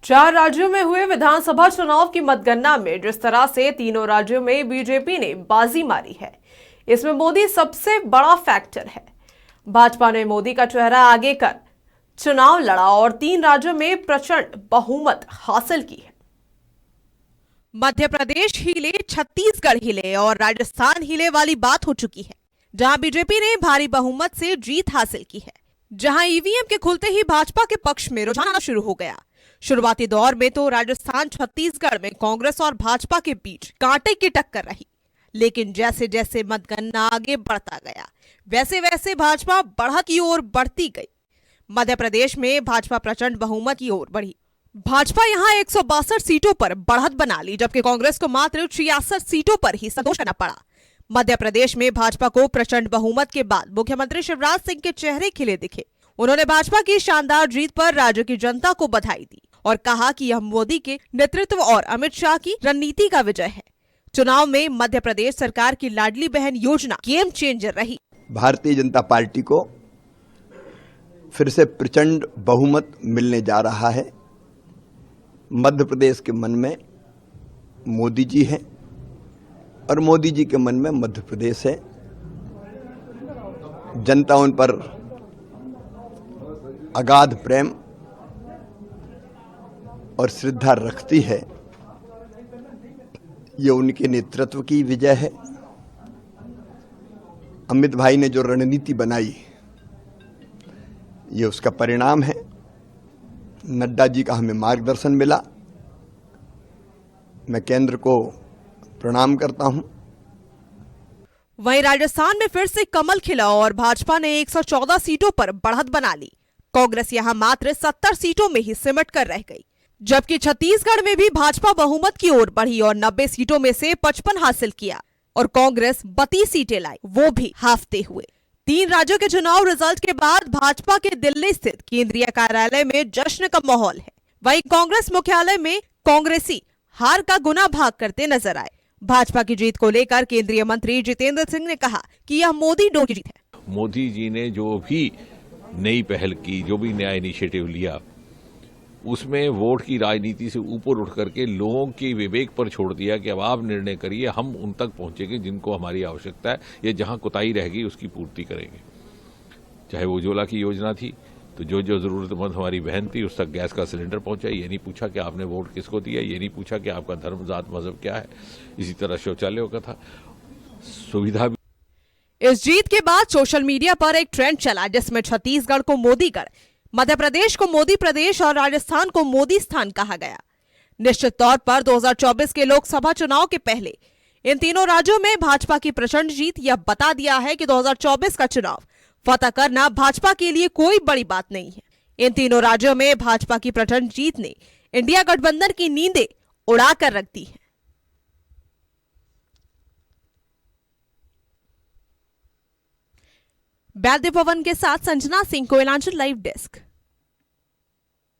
4 राज्यों में हुए विधानसभा चुनाव की मतगणना में जिस तरह से तीनों राज्यों में बीजेपी ने बाजी मारी है, इसमें मोदी सबसे बड़ा फैक्टर है। भाजपा ने मोदी का चेहरा आगे कर चुनाव लड़ा और 3 राज्यों में प्रचंड बहुमत हासिल की है। मध्य प्रदेश हिले, छत्तीसगढ़ हिले और राजस्थान हिले वाली बात हो चुकी है, जहां बीजेपी ने भारी बहुमत से जीत हासिल की है। जहां ईवीएम के खुलते ही भाजपा के पक्ष में रुझान आना शुरू हो गया। शुरुआती दौर में तो राजस्थान छत्तीसगढ़ में कांग्रेस और भाजपा के बीच कांटे की टक्कर रही, लेकिन जैसे जैसे मतगणना आगे बढ़ता गया, वैसे वैसे भाजपा बढ़त की ओर बढ़ती गई। मध्य प्रदेश में भाजपा प्रचंड बहुमत की ओर बढ़ी। भाजपा यहां 162 सीटों पर बढ़त बना ली, जबकि कांग्रेस को मात्र 66 सीटों पर ही संतोष करना पड़ा। मध्य प्रदेश में भाजपा को प्रचंड बहुमत के बाद मुख्यमंत्री शिवराज सिंह के चेहरे खिले दिखे। उन्होंने भाजपा की शानदार जीत पर राज्य की जनता को बधाई दी और कहा कि यह मोदी के नेतृत्व और अमित शाह की रणनीति का विजय है। चुनाव में मध्य प्रदेश सरकार की लाडली बहन योजना गेम चेंजर रही। भारतीय जनता पार्टी को फिर से प्रचंड बहुमत मिलने जा रहा है। मध्य प्रदेश के मन में मोदी जी हैं और मोदी जी के मन में मध्य प्रदेश है। जनता उन पर अगाध प्रेम और श्रद्धा रखती है। ये उनके नेतृत्व की विजय है। अमित भाई ने जो रणनीति बनाई, ये उसका परिणाम है। नड्डा जी का हमें मार्गदर्शन मिला। मैं केंद्र को प्रणाम करता हूं। वहीं राजस्थान में फिर से कमल खिला और भाजपा ने 114 सीटों पर बढ़त बना ली। कांग्रेस यहां मात्र 70 सीटों में ही सिमट कर रह गई, जबकि छत्तीसगढ़ में भी भाजपा बहुमत की ओर बढ़ी और 90 सीटों में से 55 हासिल किया और कांग्रेस 32 सीटें लाई, वो भी हाफते हुए। 3 राज्यों के चुनाव रिजल्ट के बाद भाजपा के दिल्ली स्थित केंद्रीय कार्यालय में जश्न का माहौल है। वहीं कांग्रेस मुख्यालय में कांग्रेसी हार का गुना भाग करते नजर आए। भाजपा की जीत को लेकर केंद्रीय मंत्री जितेंद्र सिंह ने कहा कि यह मोदी डोर की जीत है। मोदी जी ने जो भी नई पहल की, जो भी नया इनिशिएटिव लिया, उसमें वोट की राजनीति से ऊपर उठ करके लोगों के विवेक पर छोड़ दिया कि अब आप निर्णय करिए, हम उन तक पहुंचेंगे जिनको हमारी आवश्यकता है, या जहां कोताही रहेगी उसकी पूर्ति करेंगे। चाहे वो उज्ज्वला की योजना थी, तो जो जो जरूरतमंद हमारी बहन थी उस तक गैस का सिलेंडर पहुंचाई। ये नहीं पूछा कि आपने वोट किसको दिया, ये नहीं पूछा कि आपका धर्म, जात, मजहब क्या है। इसी तरह शौचालयों का था, सुविधा भी। इस जीत के बाद सोशल मीडिया पर एक ट्रेंड चला, जिसमें छत्तीसगढ़ को मोदीगढ़, मध्य प्रदेश को मोदी प्रदेश और राजस्थान को मोदी स्थान कहा गया। निश्चित तौर पर 2024 के लोकसभा चुनाव के पहले इन तीनों राज्यों में भाजपा की प्रचंड जीत यह बता दिया है कि 2024 का चुनाव फतह करना भाजपा के लिए कोई बड़ी बात नहीं है। इन तीनों राज्यों में भाजपा की प्रचंड जीत ने इंडिया गठबंधन की नींदें उड़ा कर रख दी है। वैद्य पवन के साथ संजना सिंह, कोयलांचल लाइव डेस्क।